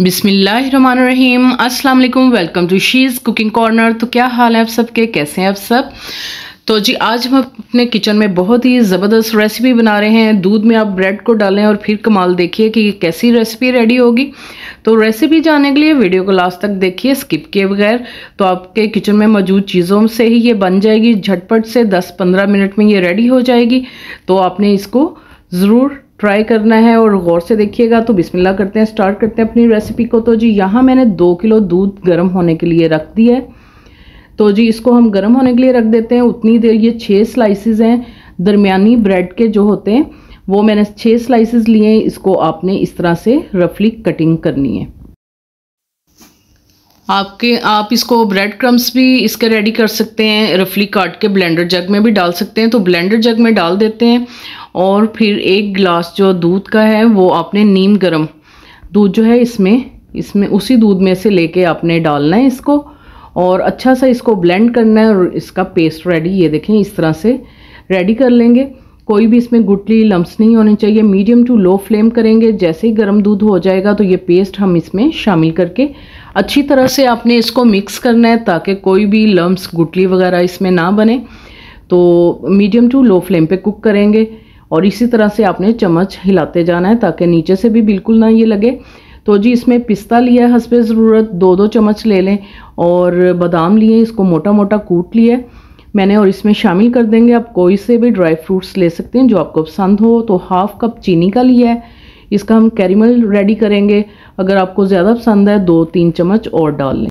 बिस्मिल्लाहिर्रहमानिर्रहीम। अस्सलाम वालेकुम। Welcome to she's cooking corner. तो क्या हाल है आप सबके, कैसे हैं आप सब? तो जी आज हम अपने किचन में बहुत ही ज़बरदस्त रेसिपी बना रहे हैं। दूध में आप ब्रेड को डालें और फिर कमाल देखिए कि कैसी रेसिपी रेडी होगी। तो रेसिपी जानने के लिए वीडियो को लास्ट तक देखिए स्किप किए बगैर। तो आपके किचन में मौजूद चीज़ों से ही ये बन जाएगी झटपट से, 10-15 मिनट में ये रेडी हो जाएगी। तो आपने इसको ज़रूर ट्राई करना है और गौर से देखिएगा। तो बिस्मिल्लाह करते हैं, स्टार्ट करते हैं अपनी रेसिपी को। तो जी यहाँ मैंने 2 किलो दूध गर्म होने के लिए रख दिया है। तो जी इसको हम गर्म होने के लिए रख देते हैं उतनी देर। ये 6 स्लाइसेस हैं दरमियानी ब्रेड के जो होते हैं, वो मैंने 6 स्लाइसेस लिए हैं। इसको आपने इस तरह से रफली कटिंग करनी है। आप इसको ब्रेड क्रम्स भी इसके रेडी कर सकते हैं, रफली काट के ब्लेंडर जग में भी डाल सकते हैं। तो ब्लेंडर जग में डाल देते हैं और फिर 1 गिलास जो दूध का है वो आपने नीम गर्म दूध जो है इसमें उसी दूध में से लेके आपने डालना है इसको, और अच्छा सा इसको ब्लेंड करना है और इसका पेस्ट रेडी, ये देखें इस तरह से रेडी कर लेंगे। कोई भी इसमें गुठली लम्स नहीं होने चाहिए। मीडियम टू लो फ्लेम करेंगे। जैसे ही गर्म दूध हो जाएगा तो ये पेस्ट हम इसमें शामिल करके अच्छी तरह से आपने इसको मिक्स करना है ताकि कोई भी लम्स गुठली वगैरह इसमें ना बने। तो मीडियम टू लो फ्लेम पे कुक करेंगे और इसी तरह से आपने चम्मच हिलाते जाना है ताकि नीचे से भी बिल्कुल ना ये लगे। तो जी इसमें पिस्ता लिया है हस्बे ज़रूरत, 2-2 चम्मच ले लें, और बादाम लिए, इसको मोटा मोटा कूट लिया है मैंने और इसमें शामिल कर देंगे। आप कोई से भी ड्राई फ्रूट्स ले सकते हैं जो आपको पसंद हो। तो 1/2 कप चीनी का लिया है, इसका हम कैरेमल रेडी करेंगे। अगर आपको ज़्यादा पसंद है 2-3 चम्मच और डाल लें।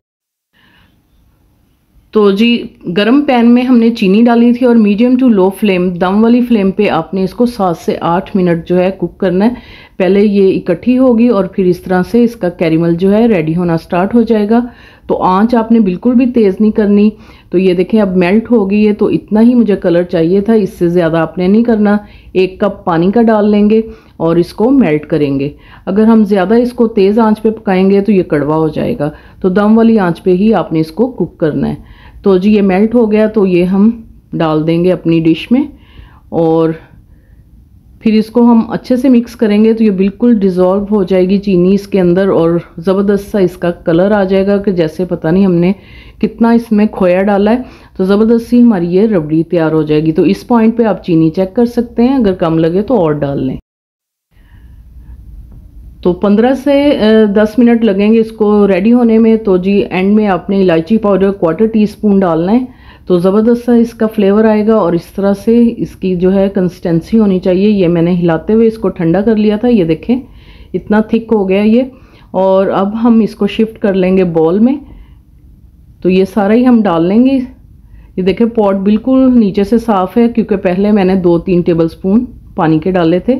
तो जी गरम पैन में हमने चीनी डाली थी और मीडियम टू लो फ्लेम, दम वाली फ्लेम पे आपने इसको 7 से 8 मिनट जो है कुक करना है। पहले ये इकट्ठी होगी और फिर इस तरह से इसका कैरेमल जो है रेडी होना स्टार्ट हो जाएगा। तो आंच आपने बिल्कुल भी तेज़ नहीं करनी। तो ये देखें अब मेल्ट हो गई है। तो इतना ही मुझे कलर चाहिए था, इससे ज़्यादा आपने नहीं करना। 1 कप पानी का डाल लेंगे और इसको मेल्ट करेंगे। अगर हम ज़्यादा इसको तेज़ आंच पे पकाएंगे तो ये कड़वा हो जाएगा। तो दम वाली आंच पे ही आपने इसको कुक करना है। तो जी ये मेल्ट हो गया तो ये हम डाल देंगे अपनी डिश में और फिर इसको हम अच्छे से मिक्स करेंगे। तो ये बिल्कुल डिज़ोल्व हो जाएगी चीनी इसके अंदर और ज़बरदस्त सा इसका कलर आ जाएगा कि जैसे पता नहीं हमने कितना इसमें खोया डाला है। तो ज़बरदस्त सी हमारी ये रबड़ी तैयार हो जाएगी। तो इस पॉइंट पे आप चीनी चेक कर सकते हैं, अगर कम लगे तो और डाल लें। तो 15 से 10 मिनट लगेंगे इसको रेडी होने में। तो जी एंड में आपने इलायची पाउडर 1/4 टीस्पून डालना है। तो ज़बरदस्त सा इसका फ्लेवर आएगा और इस तरह से इसकी जो है कंसिस्टेंसी होनी चाहिए। ये मैंने हिलाते हुए इसको ठंडा कर लिया था, ये देखें इतना थिक हो गया ये। और अब हम इसको शिफ्ट कर लेंगे बॉल में। तो ये सारा ही हम डाल लेंगे। ये देखें पॉट बिल्कुल नीचे से साफ़ है क्योंकि पहले मैंने 2-3 टेबल स्पून पानी के डाले थे।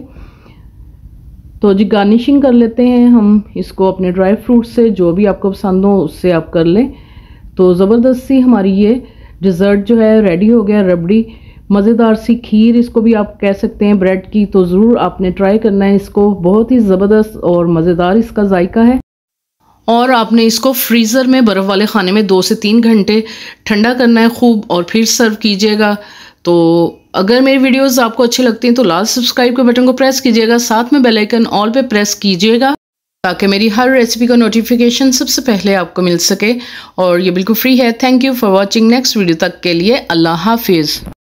तो जी गार्निशिंग कर लेते हैं हम इसको अपने ड्राई फ्रूट से, जो भी आपको पसंद हो उससे आप कर लें। तो ज़बरदस्त सी हमारी ये डिज़र्ट जो है रेडी हो गया, रबड़ी, मज़ेदार सी खीर इसको भी आप कह सकते हैं ब्रेड की। तो ज़रूर आपने ट्राई करना है इसको, बहुत ही ज़बरदस्त और मज़ेदार इसका जायका है। और आपने इसको फ्रीज़र में बर्फ़ वाले खाने में 2 से 3 घंटे ठंडा करना है खूब और फिर सर्व कीजिएगा। तो अगर मेरी वीडियोस आपको अच्छी लगती हैं तो लास्ट सब्सक्राइब के बटन को प्रेस कीजिएगा, साथ में बेल आइकन ऑल पे प्रेस कीजिएगा ताकि मेरी हर रेसिपी का नोटिफिकेशन सबसे पहले आपको मिल सके। और ये बिल्कुल फ्री है। Thank you for watching. Next video तक के लिए अल्लाह हाफिज़।